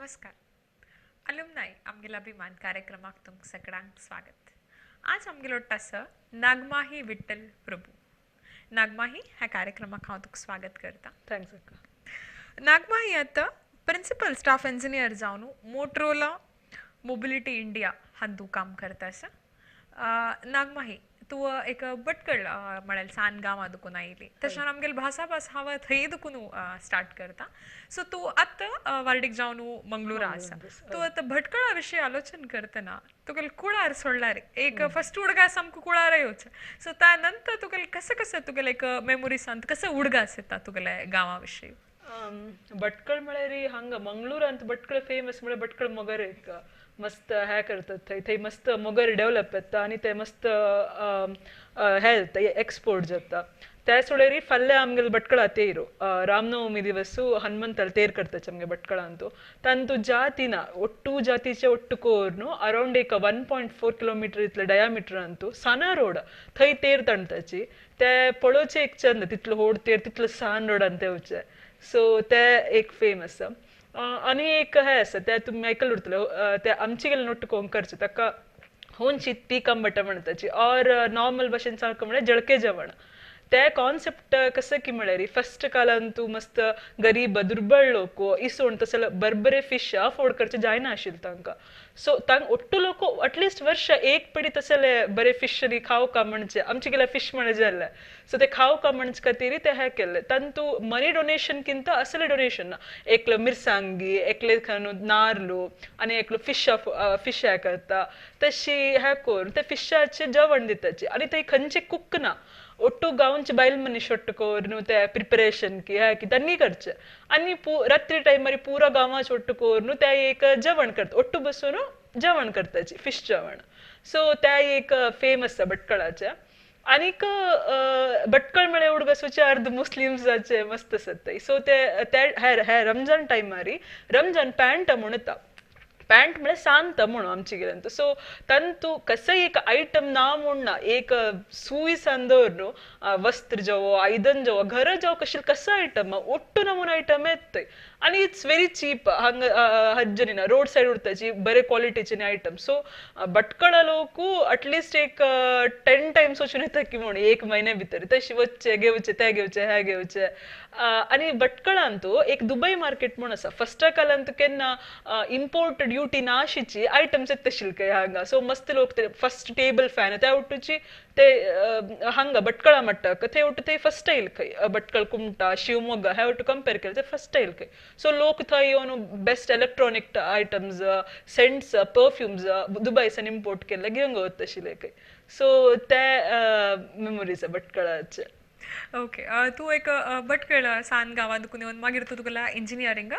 नमस्कार. अलुमनाई आमगेल अभिमान कार्यक्रमाक तुमक सगळ्यांक स्वागत. आज आमगेलो आसा नागमाही विठ्ठल प्रभू. नागमाही ह्या कार्यक्रमाक हांव तुका स्वागत करता. थँक्स अक्का. नागमाही आतां प्रिंसिपल स्टाफ इंजिनियर जावन मोटरोला मोबिलिटी इंडिया हातूंत काम करता आसा. नागमाही तूं एक भटकळ म्हळ्यार सान गांवां दुखून आयली तशें आमगेली भास हांव थंय दुखून स्टार्ट करता. सो तूं आतां वार्डीक जावन मंगळुरा आसा. तूं आतां भटकळा विशीं आलोचन करतना तुगेले कुळार सोडल्यार एक फस्ट उडगास सामको कुळार येवचो. सो त्या नंतर तुगेले कसं तुगेले एक मेमोरीसांत कसं उडगास येता तुगेले गांवा विशीं? भटकळ म्हळ्यार हांगा मंगळूरांत भटकळ फेमस म्हळ्यार भटकळ मोगर एक मस्त हे करतात थंय मस्त मोगर डेवलप जाता आनी ते मस्त हे जाता एक्सपोर्ट जाता. त्या सोडेर फाल्यां आमगेले भटकळा तेरो रामनवमी दिवसू हनुमंताल तेर करताचे आमगे भटकळांतू तांतू जातीना ಒಟ್ಟು ಜಾತಿचे ಒಟ್ಟು ಕೋರ್ನು ಅರೌಂಡ್ एक 1.4 किलोमीटर इतले डायामीटरांतू साना रोड थंय तेर तणताची ते पळोवचे एक चंद तितलो होड तेर तितलो सान रोडान तेवचे. सो ते एक फेमस. आनी एक हे आसा ते तुमी आयकल उरतले ते आमचे गेले नोट्ट कोंकणचे ताका होंची ती कंबट म्हणटाची और नॉर्मल भाशेन सारको म्हळ्यार जळके जेवण. ते कॉन्सेप्ट कसं की म्हळ्यार फस्ट कालान तूं मस्त गरीब दुर्बळ लोक इसवण तसले बरबरे फिश अफोर्ड करचे जायना आशिल्ले तांकां. सो तांक ಒಟ್ಟು लोक अटलिस्ट वर्ष एक पडी तसले बरे फिश खावका म्हणचे आमचे गेल्या फिश म्हणे जाल्ले. सो ते खावका म्हणचे खातीर ते हे केल्ले तांतू मनी डोनेशन किंत असले डोनेशन ना. एकलो मिरसांगी एकले नारलो आनी एकलो फिश हे करता तशी हे करून ते फिशाचे जेवण दिताचे आनी थंय खंयचे कुक ना. ಒಟ್ಟು गांवचे बायल मनीस ಒಟ್ಟುಕೋರು ते प्रिपरेशन की हाकी तन्नी करचे आनी रात्री टायमार पुरा गांवाचे ಒಟ್ಟುಕೋರು ते एक जेवण करता ಒಟ್ಟು बसून जेवण करताची फिश जेवण. सो ते एक फेमस भटकळाचे. आनीक भटकळ म्हळ्यार उडगसूचे अर्ध मुस्लिम्साचे मस्त आसत. सो ते रमजान टायमार रमजान पॅन्ट म्हणटा पॅन्ट म्हळ्यार सांत म्हणून आमचे गेल्यान. सो तांतू कसंय एक आयटम ना म्हूण ना एक सुई सांदोर न्हू वस्त्र जावो आयदन जावो घर जावो कशें कसं आयटम ಒಟ್ಟು नमून आयटम येत आनी इट्स व्हेरी चीप हांगा हज्जनीना रोड सायड उरताची बरे क्वॉलिटीचे आयटम. सो भटकळा लोक अटलिस्ट एक 10 टायम्स वचून येता की म्हूण एक म्हयन्या भितर तशें वचचे घेवचे ते घेवचे हे घेवचे. आनी भटकळांतू एक दुबय मार्केट म्हूण आसा. फस्टा कालांत केन्ना इम्पोर्ट ड्युटी नाशिची आयटम्स येत तशिल्ले खंय हांगा. सो मस्त लोक ते फस्ट टेबल फॅन त्या उठूची ते हांगा भटकळा म्हणटा थंय उठू थंय फस्ट येयल खंय भटकळ कुमटा शिवमोग्गा हे उठू कंपेर केले ते फस्ट येयल खंय. सो लोक थंय येवन best electronic items scents perfumes दुबयसान इम्पोर्ट केल्ले घेवंक वता आशिल्ले खंय. सो ते मेमोरीज भटकळाचे. ओके. तूं एक भटकळ सान गांवां दुखून येवन मागीर तूं तुगेला इंजिनियरींग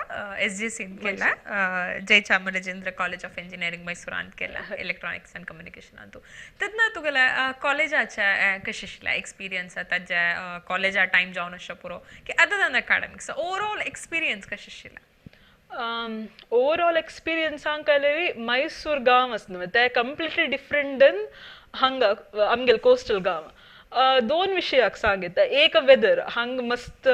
SJCन केला जयचामराजेंद्र कॉलेज ऑफ इंजिनियरींग मैसूरांत केला इलेक्ट्रॉनिक्स आनी कम्युनिकेशनान. तूं तेन्ना तुगेल्या कॉलेजाचे कशें आशिल्लें एक्सपिरियन्स ताजे कॉलेजा टायम जावन अशें पुरो की other than academics overall experience कशें आशिल्लें? ओवरऑल एक्सपिरियन्स सांगता जाल्यार मैसूर गांव आसना ते कंप्लिटली डिफरंट देन हांगा आमगेले कोस्टल गांव. दोन विशयाक सांगता. एक वेदर हांग मस्त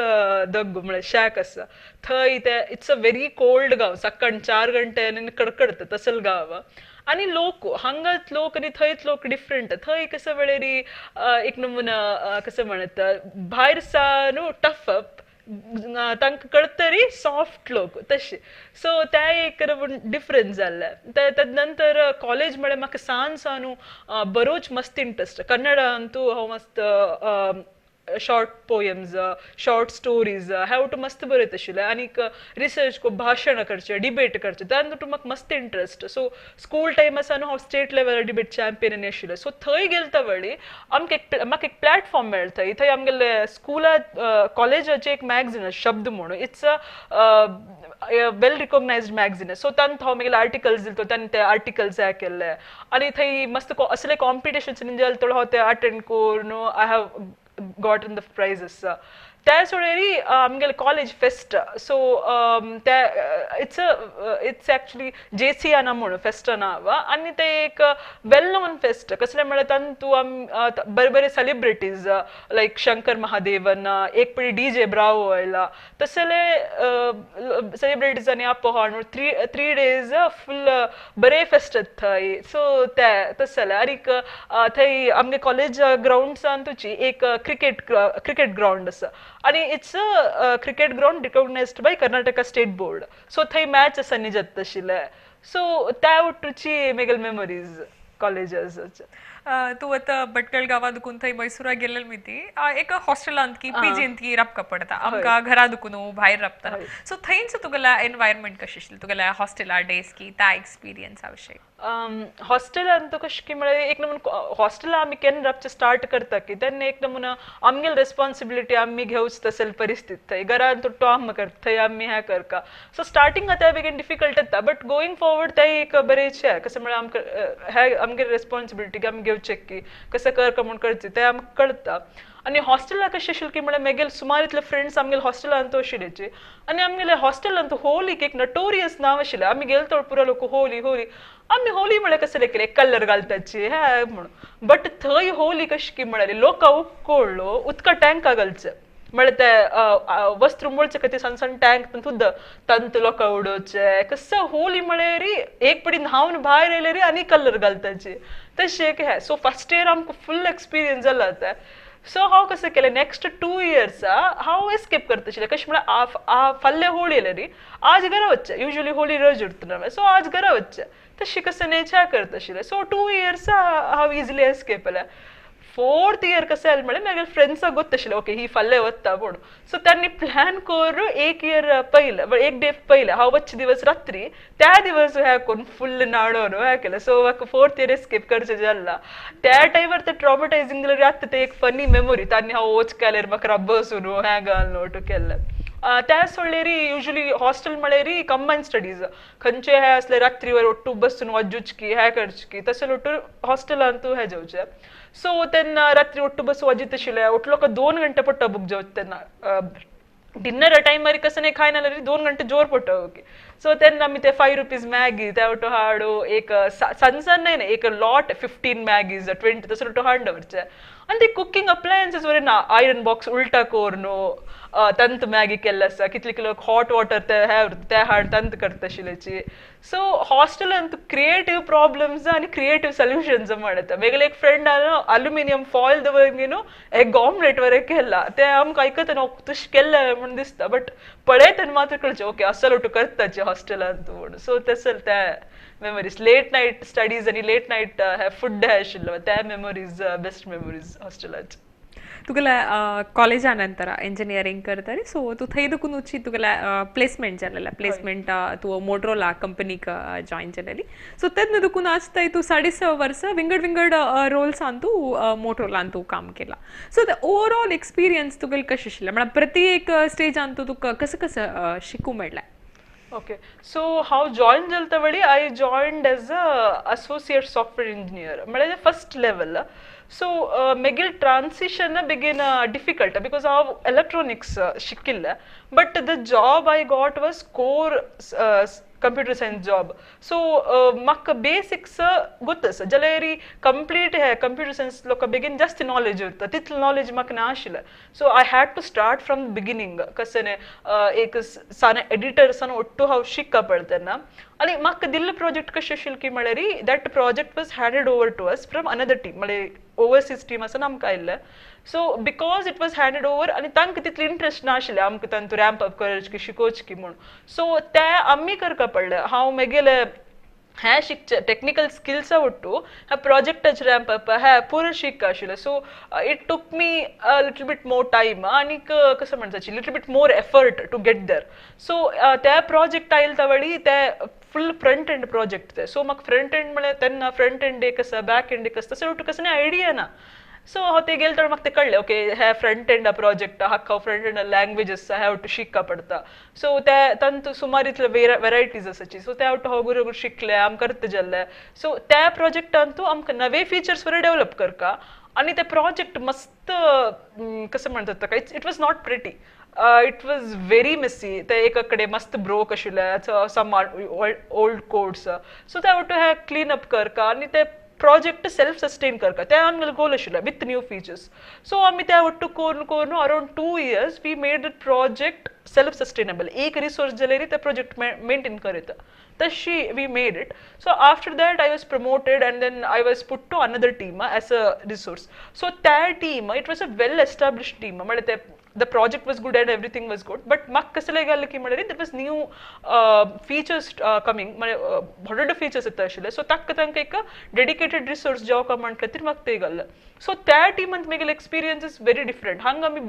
दग्गू म्हळ्यार शॅक आसा थंय ते इट्स अ व्हेरी कोल्ड गांव सकाळ 4 गंटे कडकडता तसले गांव. आनी लोक हांगाच लोक आनी थंयच लोक डिफरंट. थंय कसं वेळेर एक नमुना कसं म्हणटा भायर सावन टफ तांकां कळटरी सॉफ्ट लोक तशें. सो ते एक डिफरन्स जाल्ले. ताजे नंतर कॉलेज म्हळ्यार म्हाका सावन बरोच मस्त इंट्रस्ट. कन्नडांतू हांव मस्त शॉर्ट पोयम्स शॉर्ट स्टोरीज हे वटू मस्त बरयत आशिल्ले आनीक रिसर्च भाशण करचे डिबेट करचे तातूंत म्हाका मस्त इंट्रस्ट. सो स्कूल टायम आसा हांव स्टेट लेवल डिबेट चॅम्पियन आशिल्लें. सो थंय गेले वेळी म्हाका एक प्लॅटफॉर्म मेळ्ळा. थंय आमगेले स्कुलांत कॉलेजाचे एक मॅगझीन शब्द म्हणून इट्स अ वेल रिकॉग्नायज्ड मॅगझीन. सो तांत हांव म्हगेले आर्टिकल्स दिले तांणी ते आर्टिकल्स हे केल्ले आनी थंय मस्त असले कॉम्पिटिशन्स जाले हांव ते अटेंड करून I have gotten the prizes. त्याच वेळेरी आमगेले college fest so it's actually JCAना म्हणून फेस्ट नाव आणि ते एक वेल नोन फेस्ट कसले म्हळ्यार तांतू बरे बरे सेलिब्रिटीज लायक शंकर महादेवन एक पिढी DJ ब्रावो आयला तसले सेलिब्रिटीजांनी आपोहान 3 days फुल बरे फेस्ट थंय सो ते तसले आनीक थंय आमगे कॉलेज ग्राउंड्सान तुची एक क्रिकेट ग्राउंड आसा आणि it's a cricket ground recognised by Karnataka state board so थंय मॅच आसा न्ही जाता तशिले सो त्या वटूची मेगल मेमरीज कॉलेजेस तू आता भटकळ गावात दुखून थंय मैसूरा गेलेल मी ती एक हॉस्टेलांत की पीजींत की राबका पडता आमकां घरा दुखून भायर राबतना सो थंयच तुगेला एनवायरमेंट कशें आशिल्लें तुगेल्या हॉस्टेला डेज की त्या एक्सपिरियन्सा विशयी हॉस्टेलान तो कशें की म्हळ्यार एक नमून हॉस्टेला आमी केन्ना राबचे स्टार्ट करता की तेन्ना एक नमून आमगेल रेस्पॉन्सिबिलिटी आमी घेवच तसले परिस्थिती थंय घरान तो टॉम करता थंय आमी हें करता सो स्टार्टींग त्या बेगीन डिफिकल्ट येता बट गोईंग फॉरवर्ड ते एक बरेंचें कशें म्हळ्यार आमकां हें आमगे रेस्पॉन्सिबिलिटी की आमी घेवचें की कशें करता म्हूण करचें तें आमकां कळटा आणि हॉस्टेला कशें आशिल्लें की म्हळ्यार मेगेल सुमार इतले फ्रेंड्स आमगेले हॉस्टेलांत आशिल्लेचे आनी आमगेले हॉस्टेलांत होलीक एक नटोरियस नांव आशिल्लें आमी गेले तो पुरो लोक होली आमी होली म्हळ्यार कसले केले कलर घालताची हे म्हणून बट थंय होली कशी की म्हळ्यार लोकां उपकोळ्ळो उदका टँका घालचे म्हळ्यार ते वस्त्र उमळचे खातीर सन सन टँक तुद तंत लोकां उडोवचे कसं होली म्हळ्यार एक पडी न्हावन भायर येयल्यार आनी कलर घालताची तशें एक हे सो फर्स्ट इयर आमकां फुल एक्सपिरियन्स जाला ते सो हांव कशें केलें नेक्स्ट 2 years हांव एस्केप करता आशिल्लें कशें म्हळ्यार फाल्यां होळी येयल्या न्ही आज घरा वच्चें युजली होळी रज उरतना सो आज घरा वच्चें तशी कशें नेचर करता आशिल्लें सो 2 years हांव इजिली एस्केप केलें 4th year कशें जालें म्हळ्यार म्हागे फ्रेंड्साक गोत आशिल्लें ओके ही फाल्यां वता पूण सो त्यांनी प्लॅन करून 1 year पयलें 1 day पयलें हांव वच्चे दिवस रात्री त्या दिवस हे करून फुल्ल नाडोन हे केलें सो म्हाका 4th year एस्केप करचें जाल्ला त्या टायमार ते ट्रॉमटायझींग जाल्यार आतां ते एक फनी मेमोरी तांणी हांव वच केल्यार म्हाका बसून हें घालून ओटू केल्लें त्याच सोडलेरी युजली हॉस्टेल म्हळ्यार कंबायन स्टडीज खंयचे हे असले रात्री वर ओट्टू बसून वाजूच की हे करचे की तशें लोटू हॉस्टेलांत हे जेवचें सो तेन्ना रात्री ओट्टू बसून वाजीत आशिल्लें ओटलो 2 घंटे पडटा बूक जेवचे तेन्ना डिनर टायमार कसं नाही खायना जाल्यार 2 घंटे जोर पडटा ओके सो तेन्ना आमी ते 5 rupees मॅगी ते ओटो हाडू एक सन नाही एक लॉट 15 मॅगीज 20 तसो ओटो हाड दवरचे आनी ते कुकिंग अप्लायन्सीस वरे ना आयरन बॉक्स उल्टा कोर न्हू तंत मॅगी केल्ले आसा कितले किलो हॉट वॉटर ते हाड तंत करता आशिल्लेची सो हॉस्टेलांत क्रिएटीव प्रॉब्लम्स आनी क्रिएटीव सोल्युशन्स म्हणटा मेगले एक फ्रेंड अल्युमिनियम फॉयल दवरून न्हू एक ऑमलेट वरें केला ते आमकां आयकतना तुश केल्ले म्हण दिसता बट पळयतना मात्र कळचें ओके असो लोटू करताचे हॉस्टेलांत म्हूण सो तसले ते मेमरीज लेट नायट स्टडीज आनी लेट नायट फूड हे आशिल्लो ते मेमरीज बेस्ट मेमरीज हॉस्टेलाचे तुगेल्या कॉलेजा नंतर इंजिनियरिंग करतरी सो तू थंय दुखून वची तुगेल्या प्लेसमेंट जालेलें प्लेसमेंट तू मोटरोला कंपनीक जॉइन जालेली सो तेन्ना दुखून आज थंय तू 6.5 वर्सां विंगड रोल्सान तू मोटरोलान तू काम केला सो ते ओवरऑल एक्सपिरियन्स तुगेले कशें आशिल्लें म्हळ्यार प्रती एक स्टेजान तू तुका कसं शिकूंक मेळ्ळें ओके सो हांव जॉइन जाले त्या वेळी I joined as a associate software engineer म्हळ्यार फर्स्ट लेवल सो मेगील ट्रान्सिशन बेगीन डिफिकल्ट बिकॉज हांव इलेक्ट्रॉनिक्स शिकिल्लें but the job I got was core computer science job so म्हाका बेसिक्स गोत आसा जाल्यार कंप्लीट हे कंप्युटर सायन्स लोकां बेगीन जास्त नॉलेज उरता तितलें नॉलेज म्हाका नाशिल्लें so I had to start from the beginning कशें एक साने एडिटर सान ओट्टू हांव शिकता पळय तेन्ना आनी म्हाका दिल्लो प्रोजेक्ट कशें आशिल्लो की म्हळ्यार that project was handed over to us from another team म्हळ्यार ओवरसीज टीम आसा आमकां आयिल्लें so because it was handed over आनी तांकां तितलें इंट्रस्ट नाशिल्लें आमकां तांतू रॅम्प अप करच की शिकोवच की म्हूण सो ते आमी करपा पडलें हांव मागीर हे शिकचे टेक्निकल स्किल्स वट्टू हे प्रोजेक्टाचे रॅम्प अप हे पुरो शिकता आशिल्लें so it took me little bit more time आनीक कशें म्हणटाची little bit more effort to get there so ते प्रोजेक्ट आयले त्या वेळी ते फुल फ्रंट एंड प्रोजेक्ट ते सो म्हाका फ्रंट एंड म्हळ्यार तेन्ना फ्रंट एंड एक आसा बॅक एंड एक आसा तशें वट्टू कसं आयडिया ना सो हांव ते गेले तर म्हाका ते कळ्ळें ओके हे फ्रंट एंड प्रोजेक्ट हाका फ्रंट एंड लँग्वेज आसा हे वट्टू शिकता पडटा सो ते तांतू सुमार इतले वेरायटीज आसाची सो त्या वट्टू हांव गुरू शिकलें आमकां करता जाल्लें सो त्या प्रोजेक्टान तूं आमकां नवे फिचर्स वरे डेवलप करता आणि ते प्रोजेक्ट मस्त कसं म्हणतात का it was not pretty it was very messy ते एकाकडे मस्त ब्रोक आशिल्ले सम ओल्ड कोड्स सो ते टू हॅव क्लीन अप करका आणि ते प्रोजेक्ट सेल्फ सस्टेन करका ते आमगेलो गोल आशिल्लो विथ न्यू फीचर्स सो आमी ते ಒಟ್ಟು कोरून around 2 years we made the project self sustainable एक रिसोर्स जाल्यार ते प्रोजेक्ट मेंटेन करीत तशी we made it. So after that I was promoted and then I was put to another team as a resource. So that team it was a well established team. The project was good and everything was good, but mak kasale galla ki madari there was new features coming hundred features itta ashile so tak tanka ek dedicated resource job ka mankatir mak te galla so that team ant megel experience is very different hanga mi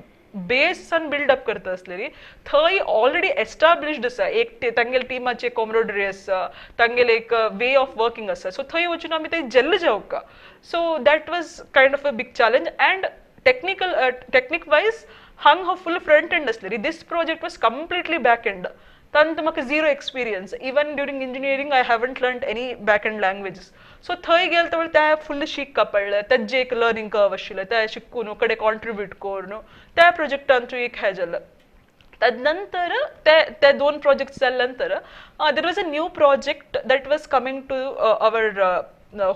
base सन build up करता असलेली थंय already established आसा एक तांगेल टिमाचे camaraderie आसा तांगेल एक way of working आसा सो थंय वचून आमी थंय जेल्ल जावका so that was kind of a big challenge and technique wise हांग हांव फुल फ्रंट एंड असलेली this project was completely back end तांत म्हाका zero experience even during engineering I haven't learn any back end languages so थंय गेल तर ते full शिकका पडलें तेजे एक लर्निंग कर्व आशिल्लें ते शिकून कडे कॉन्ट्रिब्यूट करून त्या प्रोजेक्टान एक हें जालें तदनंतर ते 2 प्रोजेक्ट्स जाल्या नंतर there was a new project that was coming to our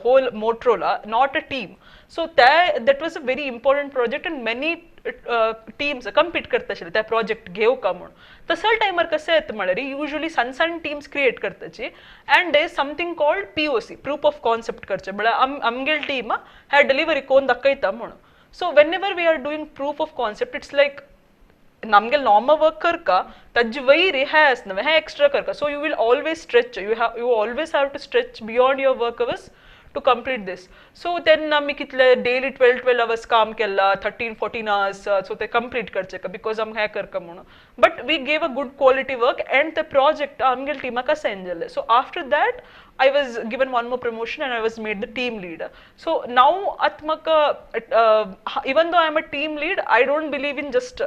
whole Motorola, not a team. So that was a very important project and many teams compete करता आशिल्ले त्या प्रोजेक्ट घेव का म्हणून तसं टायमार कशें येता म्हळ्यार युजली सन टीम्स क्रिएट करताची and there something called POC proof of concept करचे म्हळ्यार आमगेल टीम हे डिलिव्हरी कोण दाखयता म्हणून so whenever we are doing proof of concept it's like नमगे नॉर्मल वर्क करका तज वैरी हे आसना हे एक्स्ट्रा करका so you will always stretch you always have to stretch beyond your work hours to complete this so then आमी कितले daily 12 hours काम केला 13-14 hours so ते complete करचे का because हम हे करका म्हणून but we gave a good quality work and the project आमगेल टीमा का सेंड जाले so after that I was given one more promotion and I was made the team leader so now atmaka even though I am a team lead I don't believe in just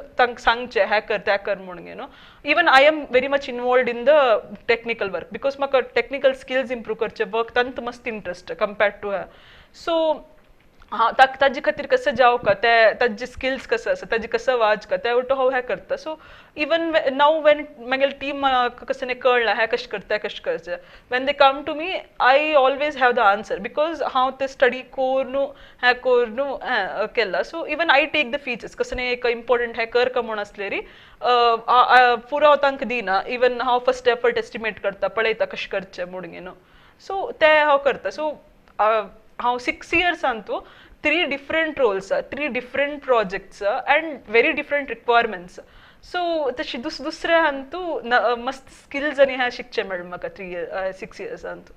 sangche hacker tacker म्हणून you know even I am very much involved in the technical work because maka technical skills improve करचे work tant मस्त interest compared to her so हाँ ताजी खातीर कसं जाव का ते ताजी स्किल्स कसं आसा ताजी कसं वाज का ते उलटो हांव हें करता सो इवन नाव वेन मागेल टीम कसं नाही कळला हें कशें करता कशें करचें when they come to me I always have the answer because हांव ते स्टडी कोरून हें कोरून हें केला so even I take the features कसं नाही एक इम्पॉर्टंट हें कर का म्हूण आसलेरी पुरो हांव तांकां दिना इवन हांव फर्स्ट एफर्ट एस्टिमेट करता पळयता कशें करचें म्हणून यू नो सो ते हांव करता सो हांव 6 years तू 3 different roles 3 different projects and very different requirements so तशी दुसऱ्या तू मस्त स्किल्स आणि ह्या शिकचे मेळ्ळें म्हाका 6 years तू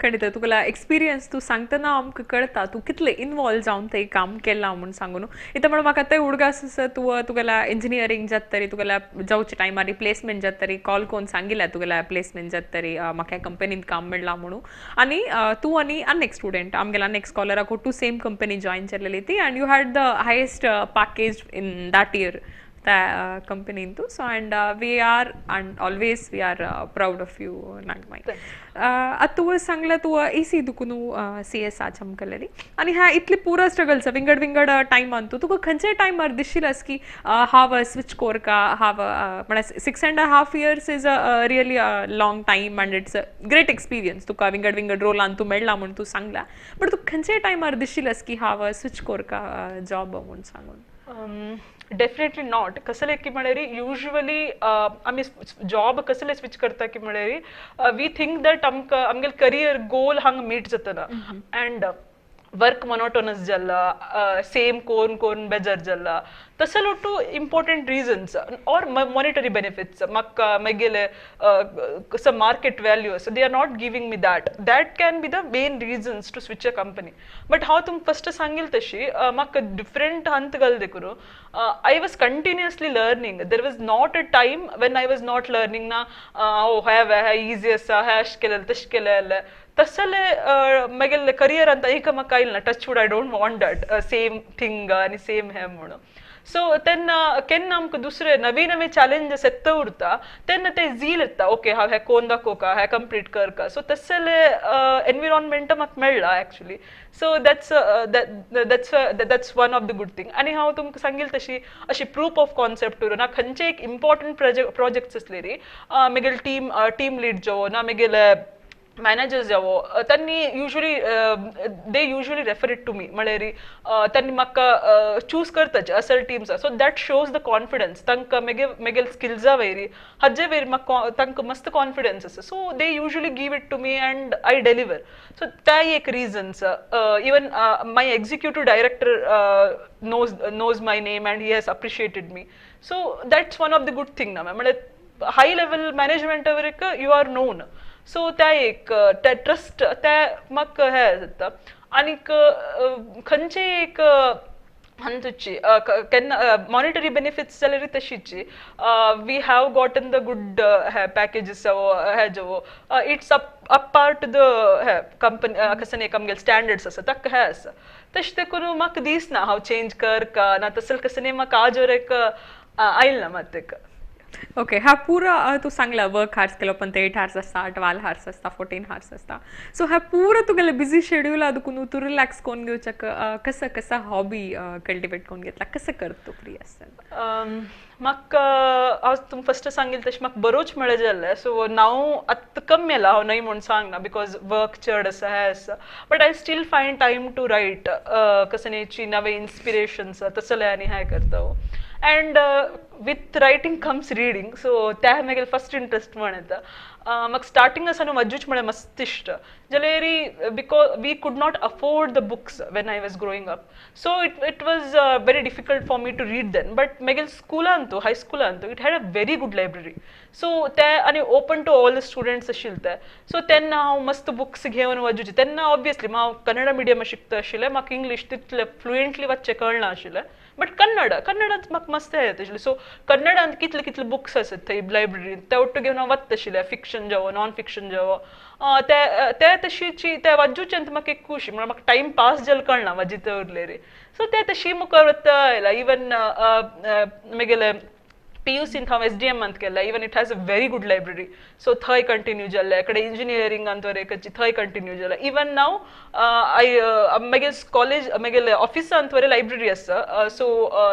खंडित तुका एक्सपिरियन्स तू सांगतना आमकां कळटा तू कितले इनवॉल्व जावन थंय काम केलां म्हणून सांगून इथं म्हणून म्हाका ते उडगास आसा तुगेला इंजिनियरींग जाता तरी तुगेल्या जावचे टायमार रिप्लेसमेंट जाता तरी कॉल कोण सांगिल्ल्या तुगेल्या प्लेसमेंट जाता तरी म्हाका कंपनींत काम मेळ्ळां म्हणून आनी तू आनी एक स्टुडंट आमगेला नेक्स्ट स्कॉलराक टू सेम कंपनी जॉइन जाल्लेली ती and you had the highest package in that year त्या कंपनीन तू so and we are and always we are proud of you नागमाई आता तू सांगला तू AC दुखून CS चमकलेली आणि ह्या इतली पुरा स्ट्रगल्स विंगड टायमान तुका खंयच्याय टायमार दिसशिलास की हांव स्विच कोर का हांव म्हळ्यार 6.5 years is a really long time and it's a great experience तुका विंगड रोलान तू मेळ्ळा म्हणून तू सांगला बट तू खंयच्याय टायमार दिसशिलास की हांव स्विच कोर का जॉब म्हणून सांगून डेफिनेटली नॉट कसले की म्हळ्यार युजली आमी जॉब कसले स्विच करता की म्हळ्यार वी थिंक दॅट आमकां आमगेल करियर गोल हांगा मीट जातना अँड वर्क मोनोटोनस जाला सेम कोरून बेजार जाला तसं लोटू important reasons or monetary benefits म्हाका मागेले कसं मार्केट वॅल्यू आसा they are not giving me that can be the main reasons to switch a company but हांव तुमकां फस्ट सांगील तशी म्हाका डिफरंट हंत घाल देखून I was continuously learning. There was not a time when I was not learning ना हे easy आसा हे अशें केलें तशें केलें तसले मागेले करियर अंत एक म्हाका आयिल्लें ना touch would I don't want that same thing आनी सेम हे म्हणून सो तेन्ना केन्ना आमकां दुसरे नवी नवे चॅलेंजेस येता उरता तेन्ना ते झील येता ओके हांव हे कोन्न दाखोवका हे कंप्लीट करका सो तसले एनविरॉन्मेंट म्हाका मेळ्ळा actually so that's one of the good thing आनी हांव तुमकां सांगिल्लें तशी अशी प्रूफ ऑफ कॉन्सेप्ट उरून ना खंयचे एक इम्पॉर्टंट प्रोजेक्ट्स असले री म्हगेले टीम लीड जावो ना म्हगेले मॅनेजर्स जावो त्यांनी they usually refer it to me म्हळ्यार त्यांनी म्हाका चूज करताचे असल teams so that shows the confidence तांकां म्हगेले स्किल्सा वयरी हाजे वयर म्हाका तांकां मस्त कॉन्फिडन्स आसा so they usually give it to me and I deliver so त्या एक reasons even my executive director knows my name and he has appreciated me so that's one of the good thing na म्हणजे high level management वरक you are known so त्या एक त्या trust त्या म्हाका हे जाता आनीक खंयचे एक हांतुची केन्ना मॉनिटरी बेनिफिट्स जाल्यार तशीच we have gotten the good हे पॅकेजीस जावो हे जावो इट्स अप पार्ट द हे कंपनी कसन एक आमगेले स्टँडर्ड्स आसा ताका हे आसा तशें ते करून म्हाका दिसना हांव चेंज करका ना तसले कसं म्हाका आज एक आयल ना मात तेका ओके हा पूरा तू सांगला वर्क हार्स केलो पण ते 8 हार्स असता 12 हार्स असता 14 हार्स असता सो हा पूरा तुगेले बिझी शेड्यूल अदकून तू रिलॅक्स कोण घेवचक कसं कसं हॉबी कल्टिवेट कोण घेतला कसं करतो फ्री असताना म्हाका हांव तुमकां फस्ट सांगिल्लें तशें म्हाका बरोच मेळ्ळें जाल्लें सो नाव आतां कमी येला हांव न्हय म्हूण सांगना बिकॉज वर्क चड आसा हे आसा but I still find time to write कसनेची नवे इन्स्पिरेशन्स तसले आनी हें करता and with writing comes reading so त्या म्हगेले फर्स्ट इंट्रस्ट म्हण येता म्हाका स्टार्टिंग आसा न्हू वाजूच म्हळ्यार मस्त इश्ट जाल्यार because we could not afford the books when I was growing up so it was very difficult for me to read then but म्हगेले स्कुलान तू हायस्कुलान तू it had a very good library so ते आनी open to all the students आशिल्ले ते सो तेन्ना हांव मस्त बुक्स घेवन वाजूचे तेन्ना ऑब्वियसली हांव कन्नड मिडियम शिकता आशिल्लें म्हाका इंग्लीश तितलें फ्लुएंटली वाचचें कळना आशिल्लें बट कन्नडांत म्हाका मस्त येत आशिल्लें सो कन्नडांत कितले कितले बुक्स आसात थंय लायब्ररींत ते वट्ट घेवन हांव वाचता आशिल्लें फिक्शन जावो नॉन फिक्शन जावो ते तशीची ते वाजूच्यान म्हाका एक खुशी म्हळ्यार म्हाका टायम पास जालें कळना वाजी ते उरलें सो ते तशी मुखार वता आयला इवन म्हगेले PUCन हांव SDMांत केला even it has a very good library so थंय कंटिन्यू जाल्लें कडेन इंजिनियरिंगांत वर एक थंय कंटिन्यू जालां इवन नाव म्हगेले कॉलेज म्हगेले ऑफिसांत वर लायब्ररी आसा so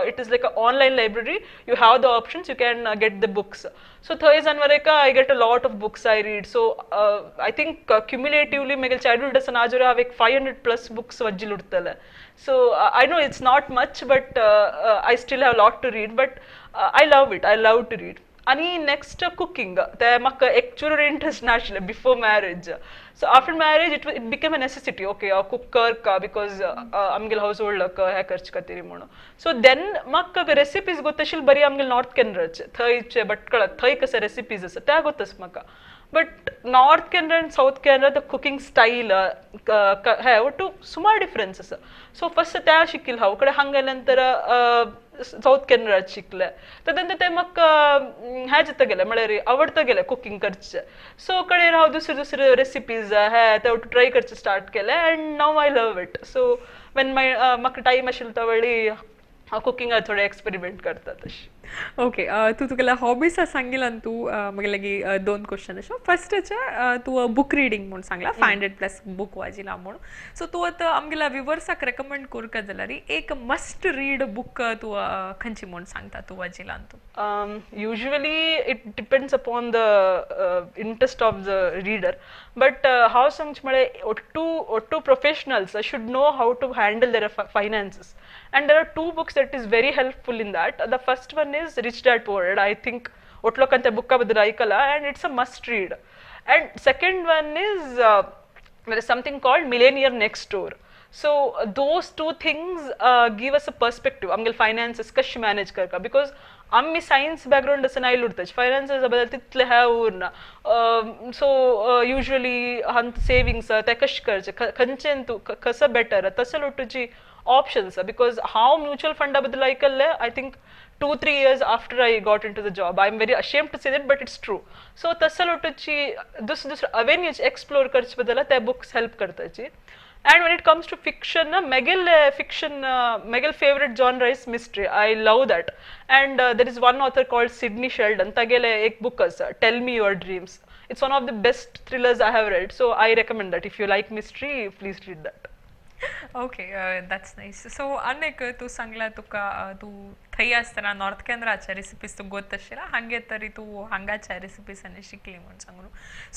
it is like a online library you have the options you can get the books so थंय जावन वर I get a lot of books I read so I think cumulatively म्हगेले childhood आसा आज हांव एक 500+ books वाजिल उरतले so I know it's not much but I still have a lot to read but I love to read आणि next cooking ते म्हाका actual interest नाशिल्लें before marriage so after marriage it became a necessity okay हांव cook Karka because आमगेले house hold हे करचे खातीर म्हणून so then म्हाका रेसिपीज गोत आशिल्ली बरी आमगेले नॉर्थ केनराचे थंयचे भटकळ थंय कशे रेसिपीज आसा त्या गोतच म्हाका बट नॉर्थ केनरा आनी south Canara the cooking style हे टू सुमार डिफरन्स आसा सो फर्स्ट त्या शिकिल्लें हांव कडेन हांगा गेले नंतर साऊथ केनरात शिकले त्यानंतर ते म्हाका हे जाता गेलें म्हळ्यार आवडता गेलें कुकिंग करचें सो कडेन हांव दुसरे रेसिपीज हे ते ट्राय करचें स्टार्ट केलें and now I love it so when म्हाका टायम आशिल्लो त्या वेळी हांव कुकिंगात थोडे एक्सपेरिमेंट करता तशी ओके तू तुगेल्या हॉबीज सांगिला तू म्हगे लागी 2 क्वेश्चन अशें फर्स्टचे तू बुक रिडींग म्हूण सांगला 500+ बुक वाजिला म्हूण सो तू आतां आमगेल्या व्युवर्साक रेकमेंड करता जाल्यार एक मस्ट रीड बुक तू खंयची म्हूण सांगता तू वाजिला तू usually it depends upon the interest of the reader but हांव सांगचें म्हळ्यार to professionals should know how to handle their finances and there are 2 books that is very helpful in that. The first one is Rich Dad Poor Dad. I think otlokante book baddal aikala and it's a must read. And second one is there is something called Millionaire Next Door. So those 2 things give us a perspective amgal finances कशी manage Karka because आम्ही science background असं नाही लुटताच finances बद्दल तितले हे उरना so usually हांत savings ते कशें करचे खंयचेन तूं कसं बेटर तसं लुटूची ऑप्शन्स बिकॉज हांव म्युच्युअल फंडा बद्दल आयकल्लें I think 2-3 years after I got into the job. I'm very ashamed to say that, but it's true. So तसं लुटूची दुसरे avenues explore करचे बद्दल त्या बुक्स हेल्प करताची And when it comes to fiction, Megil favorite genre is mystery. I love that. And there is one author called Sidney Sheldon. Tagele ek book asa, Tell Me Your Dreams. It's one of the best thrillers I have read. So I recommend that. If you like mystery, please read that. Okay that's nice so अनेक तू सांगला तुका तू थंय आसतना north केंद्राच्या recipes तू गोत आशिल्ला हांगे तरी तू हांगाच्या रेसिपीज आनी शिकली म्हणून सांगून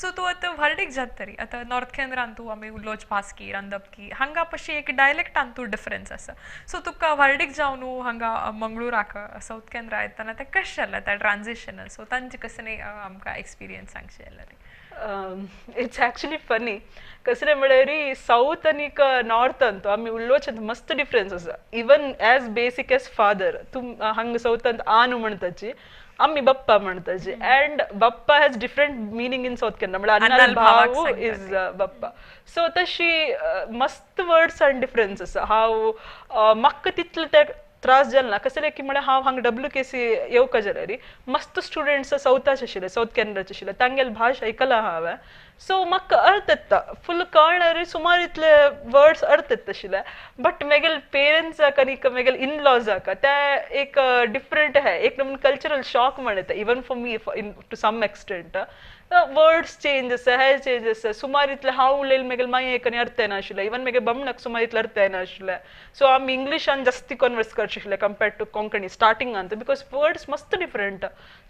सो तू आतां वर्डीक जात तरी आतां नॉर्थ केंद्रान तूं आमी उलोवच भासकी रांदप की हांगा पशी एक डायलेक्टान तूं डिफरन्स आसा सो तुका वर्डीक जावन हांगा मंगळुराक साऊथ केंद्रा येताना तें कशें जालें त्या ट्रान्झिशनल सो तांचे कसं आमकां एक्सपिरियन्स सांगचे जाल्यार इट्स ॲक्च्युली फनी कसं म्हळ्यार साऊथ आनी नॉर्थ अंतू आमी उलोवचे मस्त डिफरन्स आसा even as basic as father तूं हांगा साऊथांत आनू म्हणटाची आमी बप्पा म्हणटाची अँड बप्पा has different meaning in south केन्ना म्हळ्यार अन्नाल भाव इज बप्पा सो तशी मस्त वर्ड्स आनी डिफरन्स आसा हांव म्हाका तितलें ते त्रास जाल ना कसं की म्हळ्यार हांव हांगा WKC येवका जाल्यार मस्त स्टुडंट्स साऊथाचे आशिल्ले साऊथ केनराचे आशिल्ले तांगेल भाश आयकला हांवें सो म्हाका अर्थ येता फुल कळणारे सुमार इतले वर्ड्स अर्थ येता आशिल्ले बट मेगेल पेरंट्साक आनी मेगेल इन लॉजाक ते एक डिफरंट हे एक नमून कल्चरल शॉक म्हणटा even for me to some extent words change आसा हे चेंज आसा सुमार इतले हांव उलयले मेगेल मागीर एक अर्थ येना आशिल्ले इवन मेगे बमणाक सुमार इतले अर्थ येना आशिल्ले सो आमी इंग्लिशान जास्ती कन्वर्स करचे आशिल्ले कंपेर्ड टू कोंकणी स्टार्टिंगान बिकॉज वर्ड्स मस्त different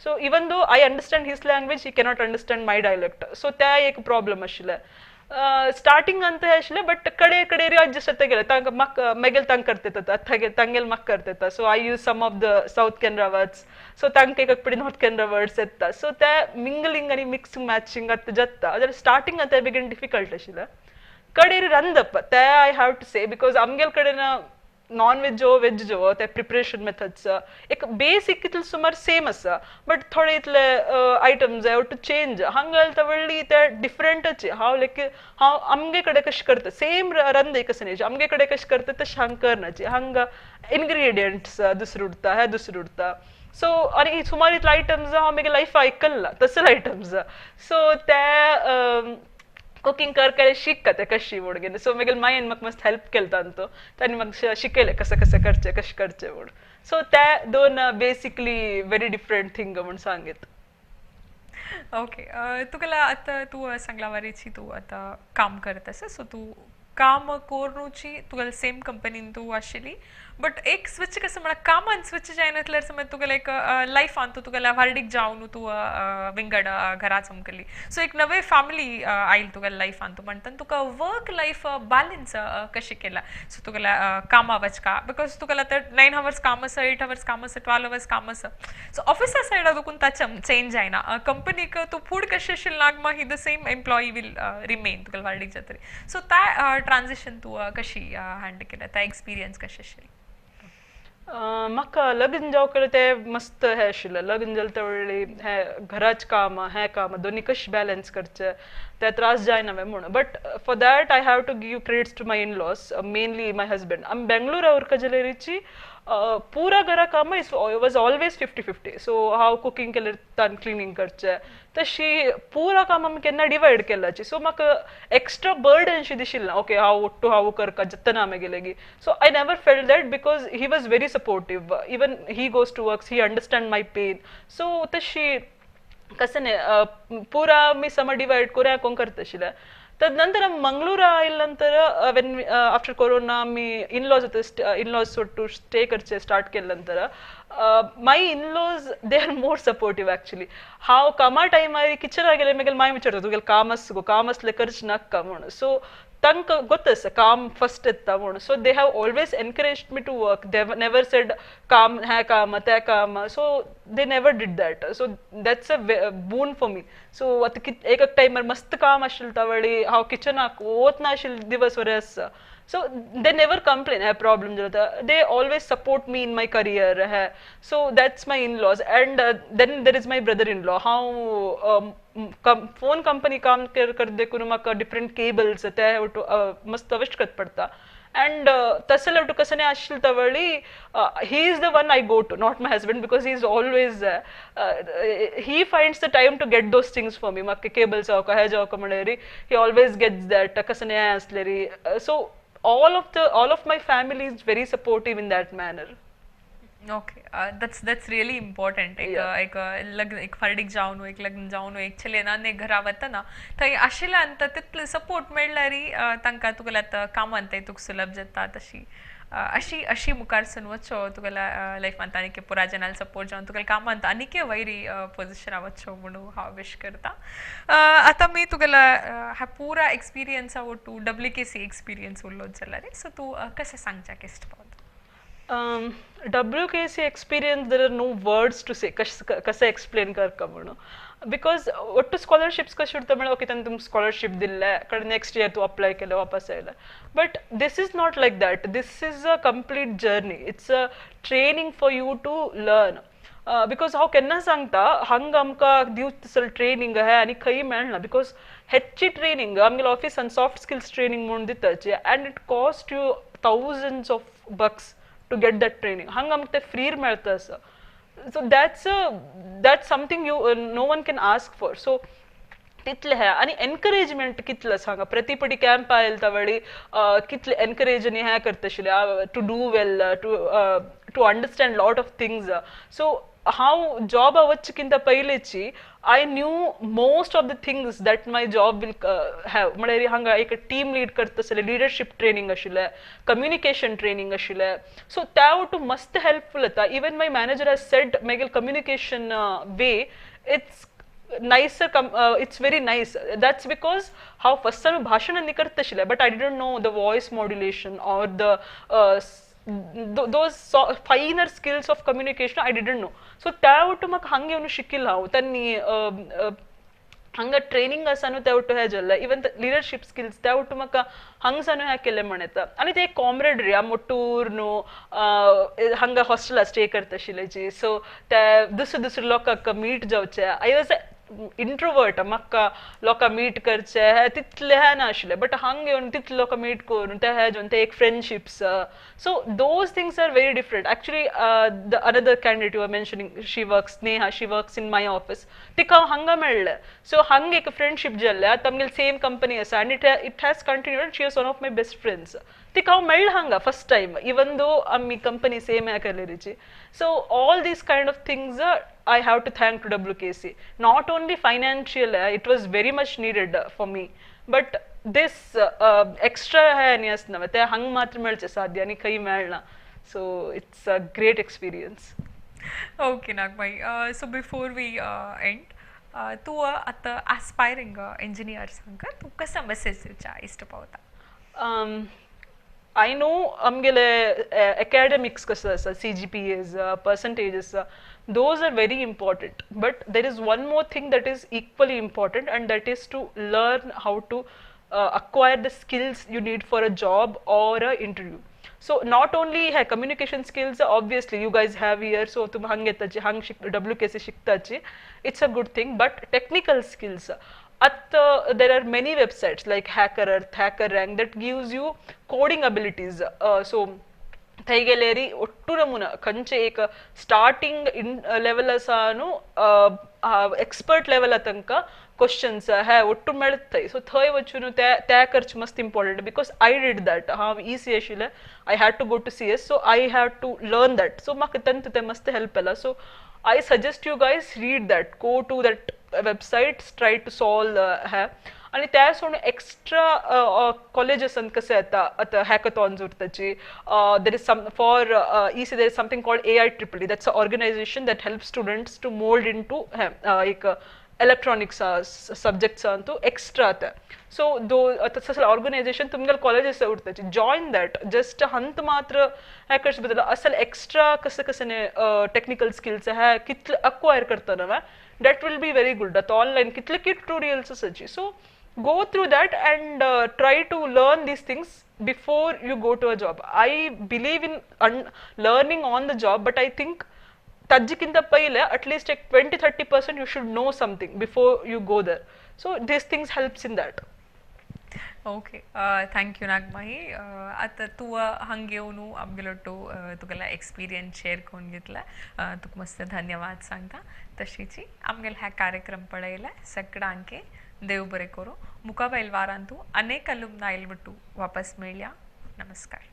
so even though I understand his language he cannot understand my dialect so त्या एक प्रॉब्लम आशिल्ले स्टार्टिंग अंत हे आशिल्ले बट कडे कडे एडजस्ट जाता गेले तांकां म्हाका मेगेल तांकां करता तांगेल म्हाका करता so I use some of the South Canara words so तांकां एक पडी नॉर्थ केनरा वर्ड्स येता सो ते मिंगलिंग आनी मिक्सिंग मॅचिंग आतां जाता जाल्यार स्टार्टिंग आतां बेगीन डिफिकल्ट आशिल्लें कडेर रांदप ते आय हॅव टू से बिकॉज आमगेल कडेन नॉन वेज जो ते प्रिपरेशन मेथड्स एक बेसिक इतले सुमार सेम आसा बट थोडे इतले आयटम्स हॅव टू चेंज हांगा व्हडली ते डिफरंटच हांव हांव आमगे कडेन कशें करता सेम रंद एक न्ही आमगे कडेन कशें करता तशें हांगा करनाची हांगा इन्ग्रिडियंट्स दुसरे उरता हे दुसरे उरता सो आनी सुमार इतले आयटम्स हांव म्हगे लायफ आयकल्ला तसले आयटम्स सो ते कुकिंग कर शिकता ते कशी म्हणून सो मेगेल मायन म्हाका मस्त हेल्प केलं तांतो तांणी म्हाका शिकयलें कशें करचें कशें करचें म्हणून सो ते दोन बेसिकली व्हेरी डिफरंट थिंग म्हणून सांगीत ओके तुका आतां तूं सांगला वारीची तूं आतां काम करता सो तूं काम कोरूची तुगेल्या सेम कंपनीन तूं आशिल्ली बट एक स्विच कसं म्हणा कामान स्विच जायनातल्यार समज तुगेलें एक लायफान तूं तुगेल्या वार्डीक जावन तूं विंगड घरा चमकली सो एक नवे फॅमिली आयल तुगेल्या लायफान तूं म्हणटा तुका वर्क लायफ बॅलन्स कशें केला सो तुगेल्या कामा वचका बिकॉज तुगेल्या तर 9 hours काम आसा 8 hours काम आसा 12 hours काम आसा सो ऑफिसा सायडा देखून ताचें चेंज जायना कंपनीक तूं फूड कशें आशिल्लें नागमाही the same employee will remain तुगेल्या वार्डीक जातरी सो त्या ट्रान्झिशन तूं कशी हँडल केल्या त्या एक्सपिरियन्स कशें आशिल्ली म्हाका लग्न जावं ते मस्त हे आशिल्लें लग्न जालें ते व्हडली हे घराच काम हे काम दोनी कशें बॅलन्स करचे ते त्रास जायना म्हणून but for that I have to give credits to my in-laws mainly my husband आमी बेंगळूर उरका जाल्यारीची पुरा घरा काम वॉज ऑलवेज 50-50 सो हांव कुकिंग केलें तान क्लिनींग करचें तशी पुरा काम आमी केन्ना डिवायड केलाची सो म्हाका एक्स्ट्रा बर्डन शी दिशिल्ली ना ओके हांव उठ्ठू हांव करता जतना आमी गेले so I never felt that because he was very supportive even he goes to works he understand my pain so तशी कसं नाही पुरा आमी समर डिवायड करून कोण करता आशिल्लें तदनंतर मंगळूर आयले नंतर वेन आफ्टर कोरोना आमी इन-लॉज टू स्टे करचे स्टार्ट केले नंतर my in-laws they are more supportive actually हांव कामा टायमार किचनाक गेले मागीर माय विचारता तुगेलें काम आसा गो काम असलें करचें नाका म्हणून सो तांकां गोत आसा काम फस्ट येता म्हणून so they have always encouraged me to work they never said काम हे काम ते काम so they never did that so that's a boon for me so आतां एक टायमार मस्त काम आशिल्लें त्या वेळी हांव किचनाक वच नाशिल्लें दिवस वरें आसा so they never complain have problem they always support me in my career so that's my in-laws and then there is my brother-in-law how phone company काम कर देखून म्हाका different cables ते मस्त आवश्यक पडटा and tasala to kasane ashil tawali, he is the one I go to, not my husband, because he's always he finds the time to get those things for me. Makke cables ka hai jaw ka maneri, he always gets that kasane asleri. So all of my family is very supportive in that manner. Okay that's really important. एक लग्न एक फर्डीक जावन एक लग्न जावन एक चलेना ने घरा वता ना थंय आशिल्ले अंत तितले सपोर्ट मेळ्ळ्यारी तांकां तुगेले आतां कामान थंय तुका सुलभ जाता तशी अशी मुखार सून वच्चो तुगेल्या लायफांत आनीक पुराय जनाल सपोर्ट जावन तुगेल्या कामांत आनीक वयरी पोजिशनां वच्चो म्हणून हांव विश करता. आतां मी तुगेल्या हा पुरा एक्सपिरियन्स आवटू WKC एक्सपिरियन्स उरलोच जाल्यार सो तूं कशें सांगच्या केस्ट पावता. WKC experience, there are no words to say कसे explain करका म्हणून, because what to scholarships कशे उरता म्हणून ओके त्यांनी तुम scholarship दिल्ले कड next year तू apply केले वापस आयला, but this is not like that. This is a complete journey. It's a training for you to learn. Because हांव केन्ना सांगता हांगा आमकां दिवचल ट्रेनिंग है आनी खंय मेळना, बिकॉज हेची ट्रेनिंग आमगे ऑफिसान सॉफ्ट स्किल्स ट्रेनिंग म्हणून दिताची and it cost you thousands of bucks to get that training. hanga amte free melta sa, so that's something you no one can ask for. So तितले है आणि encouragement कितलं सांगा प्रतिपटी camp oil तवळी कितले encourage आणि हे करतशिले to do well to understand lot of things. So हांव job वचचेकिंत पयलींची I knew most of the things that my job will have. म्हळ्यार हांगा एक टीम लीड करतसले लिडरशिप ट्रेनिंग आशिल्ले, कम्युनिकेशन ट्रेनिंग आशिल्ले, सो त्या वटू मस्त हेल्पफुल जाता. Even my manager has said मेगेल communication way it's nicer it's very nice. That's because how first time bhashan ani kartashile, but I didn't know the voice modulation or the those finer skills of communication I didn't know. So त्यावटू म्हाका हांगा येवन शिकिल्लो हांव त्यांनी हांगा training आसा न्हू त्यावटू हे जाल्ले, इवन लिडरशिप स्किल्स त्यावटू म्हाका हांगसानू हे केले म्हण येता. आनी ते कॉम्रेडरी मोटूर न्हू हांगा हॉस्टेला स्टे करतशिलेची, सो ते दुसरे लोकांक मीट जावचे. आय वॉज इंट्रोवर्ट, म्हाका लोकां मीट करचे हे तितले हे नाशिल्ले, बट हांगा येवन तितले लोकां मीट करून ते हे जावन ते एक friendships. So those things are very different. Actually the another candidate you are mentioning, she works Neha, she works in my office, तिका हांव हांगा मेळ्ळें. सो हांगा एक फ्रेंडशिप जाल्ले, आतां आमगेली सेम कंपनी आसा आनी it has continued. She is one of my best friends. तिका हांव मेळ्ळें हांगा फर्स्ट टायम, इवन दो आमी कंपनी सेम हे केलेलीची. So all these kind of things I have to thank to WKC. Not only financial, it was very much needed for me, but this extra hai ani asna te hang matra melche sadhya ani kai melna. So it's a great experience. Okay Nagamahi, so before we end, tu आता aspiring engineer सांग तू कसा message दिवचा इष्ट पावता. I know amgele academics kasa asa, CGPAs, percentages, those are very important, but there is one more thing that is equally important, and that is to learn how to acquire the skills you need for a job or a interview. So not only hai communication skills, obviously you guys have here, so tum hang yetachi hang WKC shiktachi, it's a good thing, but technical skills there are many websites like Hacker Earth, Hacker Rank that gives you coding abilities. So थंय गेल्यारी ಒಟ್ಟು ನಮೂನ खंयचे एक starting level आसा न्हू expert लेवला तंका questions हे ಒಟ್ಟು मेळटाय. सो थंय वचून त्या करचें मस्त important, because I did that. हांव EC आशिल्लें, I had to go to CS, so I had to learn that. So म्हाका तें मस्त हेल्प केला. So I suggest you guys read that, go to that websites, try to solve हे. आणि त्या सोडून एक्स्ट्रा कॉलेजेसान कसे येता आतां हॅकथॉन्स उरताची. There is some for EC there is something called AIEEE. That's a organisation that help students to mould into एक इलेक्ट्रॉनिक्स सब्जेक्ट्स तू एक्स्ट्रा आता. सो दो तसले ऑर्गनायझेशन तुमगेले कॉलेजेस उरताची, जॉइन दॅट. जस्ट हंत मात्र हॅकर्स बद्दल असल एक्स्ट्रा कसे कसे टेक्निकल स्किल्स हे कितले अक्वायर करता नवे, that will be very good. आतां ऑनलायन कितले ट्युटोरियल्स आसाची. So go through that and try to learn these things before you go to a job. I believe in learning on the job, but I think tajjikinta paile at least like 20-30% you should know something before you go there. So these things helps in that. Okay thank you नागमाही आता तू हंग येऊन आमगेलोटू तुगेला experience share करून घेतला तुका मस्त धन्यवाद सांगता तशीची आमगेल ह्या कार्यक्रम पळयला सगळ्यांके देव बरे करो मुका वारांतू अनेक अलुमनायल बिटू वापस मेळया नमस्कार